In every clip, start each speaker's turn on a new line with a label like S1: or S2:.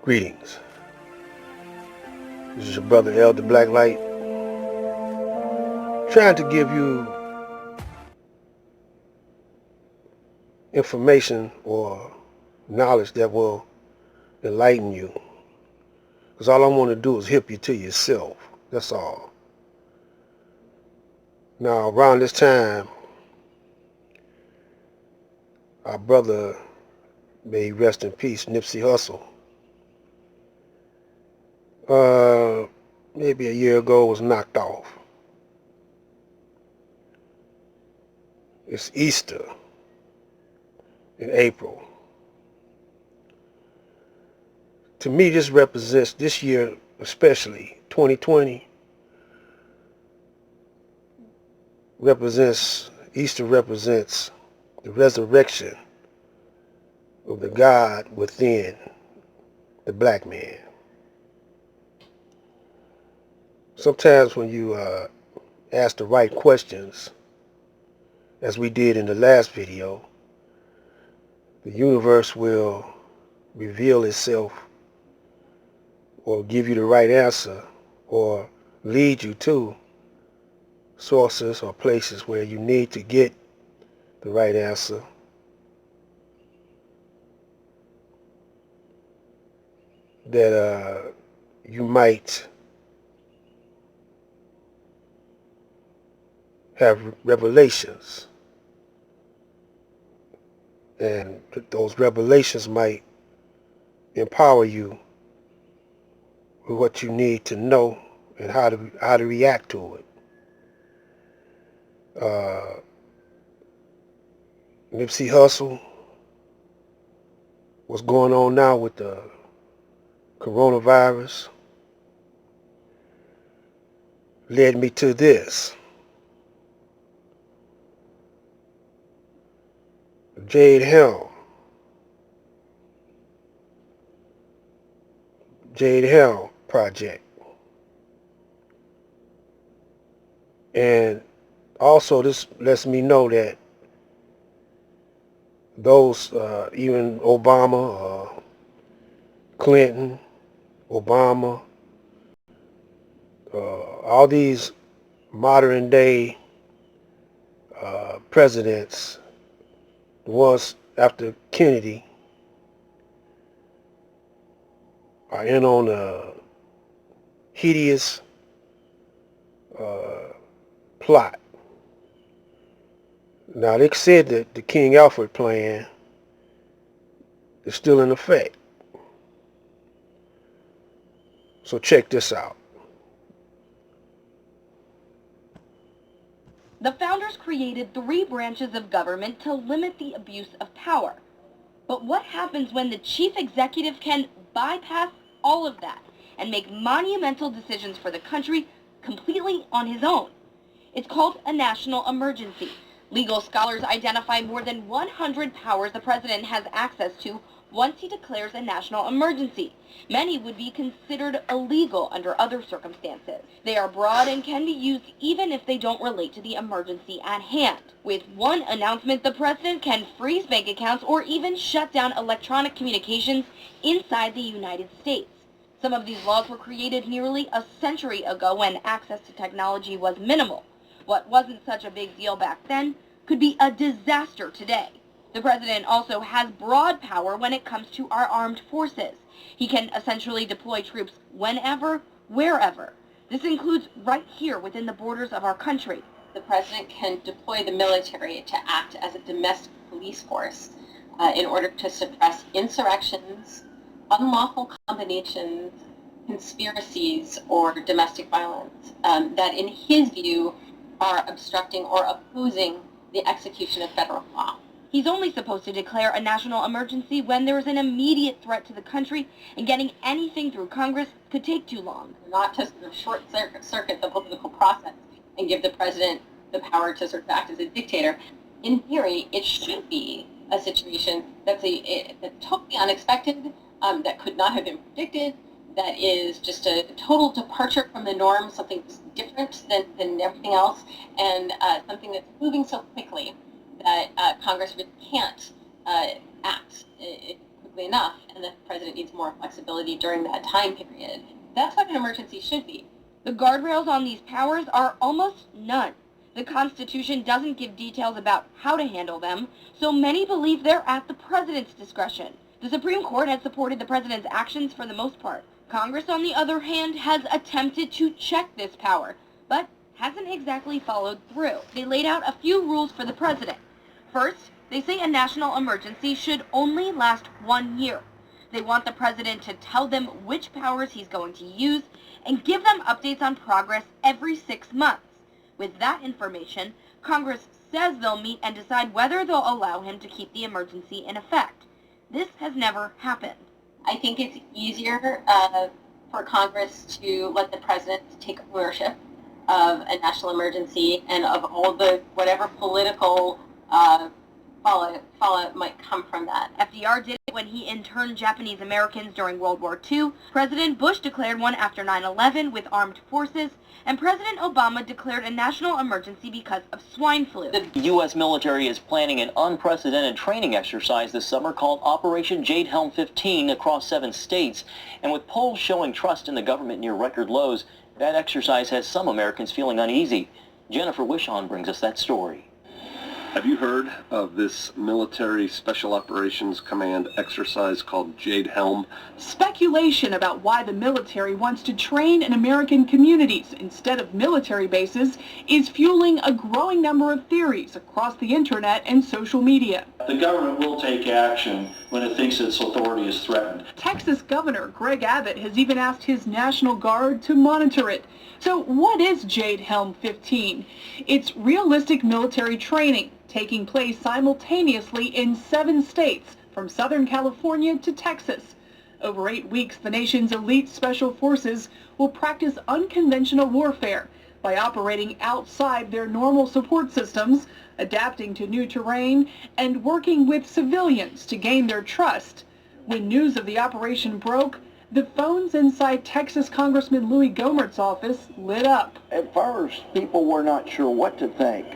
S1: Greetings. This is your brother Elder Blacklight, trying to give you information or knowledge that will enlighten you. Because all I want to do is help you to yourself. That's all. Now, around this time, our brother, may he rest in peace, Nipsy Hussle, maybe a year ago was knocked off. It's Easter in April. To me, this represents, this year especially, 2020, Easter represents the resurrection of the God within the black man. Sometimes when you ask the right questions, as we did in the last video, the universe will reveal itself or give you the right answer or lead you to sources or places where you need to get the right answer. That you might have revelations, and those revelations might empower you with what you need to know and how to react to it. Nipsey Hussle, what's going on now with the coronavirus, led me to this. Jade Helm. Jade Helm Project. And also this lets me know that those, even Obama, Clinton, Obama, all these modern day presidents, the ones after Kennedy, are in on a hideous plot. Now, they said that the King Alfred plan is still in effect. So check this out.
S2: The founders created 3 branches of government to limit the abuse of power. But what happens when the chief executive can bypass all of that and make monumental decisions for the country completely on his own? It's called a national emergency. Legal scholars identify more than 100 powers the president has access to once he declares a national emergency. Many would be considered illegal under other circumstances. They are broad and can be used even if they don't relate to the emergency at hand. With one announcement, the president can freeze bank accounts or even shut down electronic communications inside the United States. Some of these laws were created nearly a century ago when access to technology was minimal. What wasn't such a big deal back then could be a disaster today. The president also has broad power when it comes to our armed forces. He can essentially deploy troops whenever, wherever. This includes right here within the borders of our country.
S3: The president can deploy the military to act as a domestic police force in order to suppress insurrections, unlawful combinations, conspiracies, or domestic violence that, in his view, are obstructing or opposing the execution of federal law.
S2: He's only supposed to declare a national emergency when there is an immediate threat to the country, and getting anything through Congress could take too long.
S3: Not to sort of short-circuit the political process and give the president the power to sort of act as a dictator. In theory, it should be a situation that's totally unexpected, that could not have been predicted, that is just a total departure from the norm, something different than everything else, and something that's moving so quickly that Congress really can't act quickly quickly enough, and the president needs more flexibility during that time period. That's what an emergency should be.
S2: The guardrails on these powers are almost none. The Constitution doesn't give details about how to handle them, so many believe they're at the president's discretion. The Supreme Court has supported the president's actions for the most part. Congress, on the other hand, has attempted to check this power, but hasn't exactly followed through. They laid out a few rules for the president. First, they say a national emergency should only last 1 year. They want the president to tell them which powers he's going to use and give them updates on progress every 6 months. With that information, Congress says they'll meet and decide whether they'll allow him to keep the emergency in effect. This has never happened.
S3: I think it's easier for Congress to let the president take ownership of a national emergency and of all the whatever political fallout might come from that.
S2: FDR did it when he interned Japanese Americans during World War II. President Bush declared one after 9/11 with armed forces, and President Obama declared a national emergency because of swine flu.
S4: The U.S. military is planning an unprecedented training exercise this summer called Operation Jade Helm 15 across 7 states. And with polls showing trust in the government near record lows, that exercise has some Americans feeling uneasy. Jennifer Wishon brings us that story.
S5: Have you heard of this military special operations command exercise called Jade Helm?
S6: Speculation about why the military wants to train in American communities instead of military bases is fueling a growing number of theories across the internet and social media.
S7: The government will take action when it thinks its authority is threatened.
S6: Texas Governor Greg Abbott has even asked his National Guard to monitor it. So what is Jade Helm 15? It's realistic military training taking place simultaneously in 7 states, from Southern California to Texas. Over 8 weeks, the nation's elite special forces will practice unconventional warfare by operating outside their normal support systems, adapting to new terrain, and working with civilians to gain their trust. When news of the operation broke, the phones inside Texas Congressman Louis Gohmert's office lit up.
S8: At first, people were not sure what to think.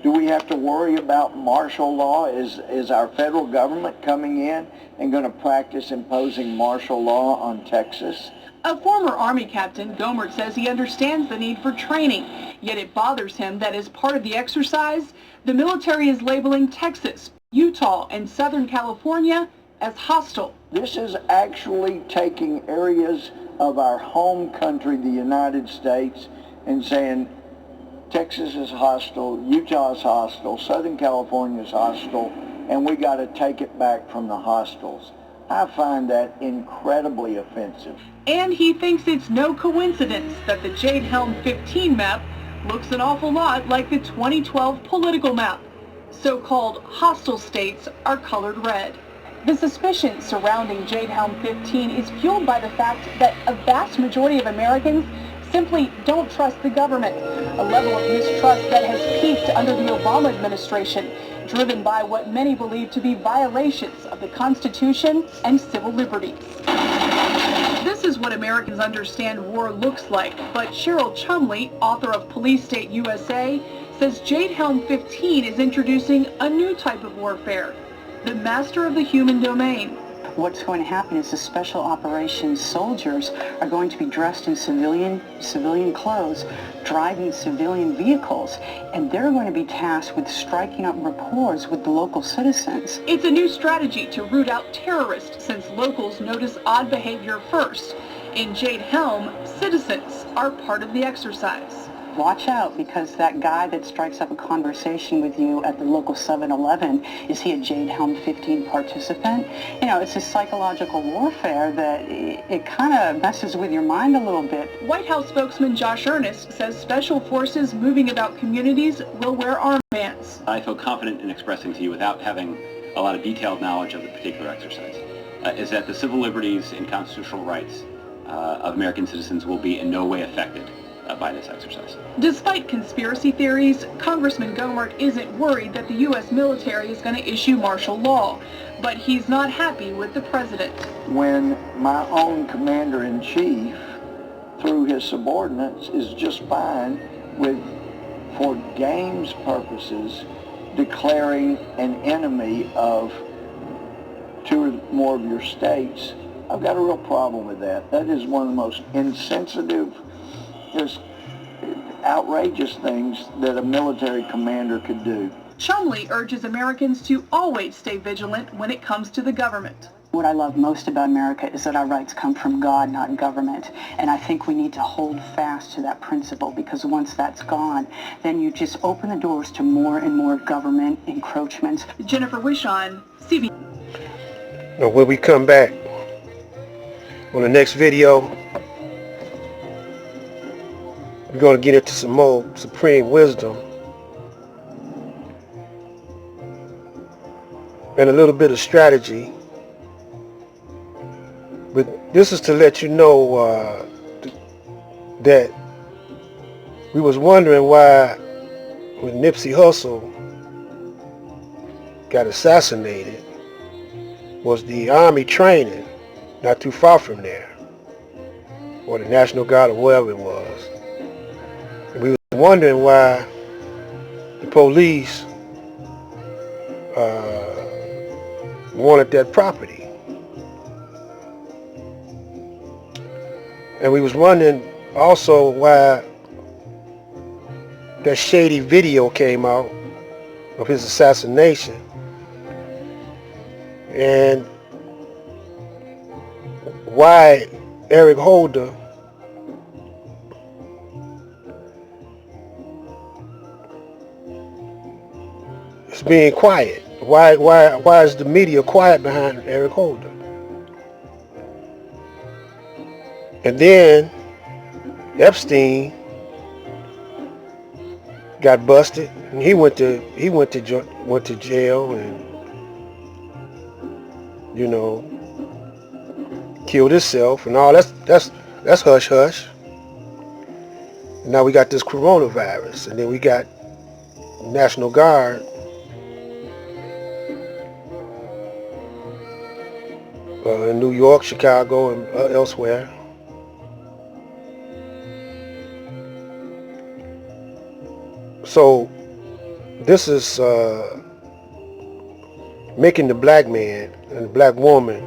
S8: Do we have to worry about martial law? Is our federal government coming in and going to practice imposing martial law on Texas?
S6: A former Army captain, Gohmert says he understands the need for training, yet it bothers him that as part of the exercise, the military is labeling Texas, Utah, and Southern California as hostile.
S8: This is actually taking areas of our home country, the United States, and saying Texas is hostile, Utah is hostile, Southern California is hostile, and we got to take it back from the hostiles. I find that incredibly offensive.
S6: And he thinks it's no coincidence that the Jade Helm 15 map looks an awful lot like the 2012 political map. So-called hostile states are colored red. The suspicion surrounding Jade Helm 15 is fueled by the fact that a vast majority of Americans simply don't trust the government, a level of mistrust that has peaked under the Obama administration, driven by what many believe to be violations of the Constitution and civil liberties. This is what Americans understand war looks like, but Cheryl Chumley, author of Police State USA, says Jade Helm 15 is introducing a new type of warfare, the master of the human domain.
S9: What's going to happen is the special operations soldiers are going to be dressed in civilian clothes, driving civilian vehicles, and they're going to be tasked with striking up rapport with the local citizens.
S6: It's a new strategy to root out terrorists since locals notice odd behavior first. In Jade Helm, citizens are part of the exercise.
S9: Watch out, because that guy that strikes up a conversation with you at the local 7-Eleven, is he a Jade Helm 15 participant? You know, it's a psychological warfare that it kind of messes with your mind a little bit.
S6: White House spokesman Josh Earnest says special forces moving about communities will wear armbands.
S10: I feel confident in expressing to you, without having a lot of detailed knowledge of the particular exercise, is that the civil liberties and constitutional rights of American citizens will be in no way affected by this exercise.
S6: Despite conspiracy theories, Congressman Gohmert isn't worried that the U.S. military is going to issue martial law, but he's not happy with the president.
S8: When my own commander-in-chief, through his subordinates, is just fine with, for games purposes, declaring an enemy of two or more of your states, I've got a real problem with that. That is one of the most insensitive, just outrageous things that a military commander could do.
S6: Chumley urges Americans to always stay vigilant when it comes to the government.
S9: What I love most about America is that our rights come from God, not government. And I think we need to hold fast to that principle, because once that's gone, then you just open the doors to more and more government encroachments.
S6: Jennifer Wishon, CBS.
S1: Now, when we come back on the next video, we're going to get into some more supreme wisdom and a little bit of strategy. But this is to let you know that we was wondering why when Nipsy Hussle got assassinated was the Army training not too far from there, or the National Guard or wherever it was. And we was wondering why the police wanted that property. And we was wondering also why that shady video came out of his assassination, and why Eric Holder is being quiet. Why is the media quiet behind Eric Holder? And then Epstein got busted, and he went to jail, and killed himself and all. That's hush hush. And now we got this coronavirus, and then we got National Guard in New York, Chicago, and elsewhere. So this is making the black man and the black woman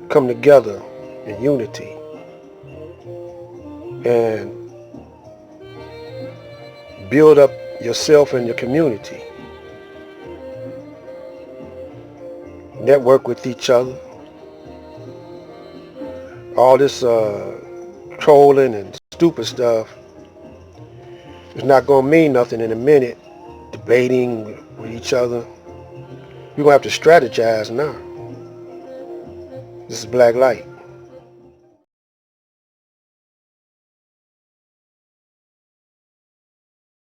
S1: come together in unity and build up yourself and your community. Network with each other. All this trolling and stupid stuff is not going to mean nothing in a minute. Debating with each other. You're going to have to strategize now. This is Black Light.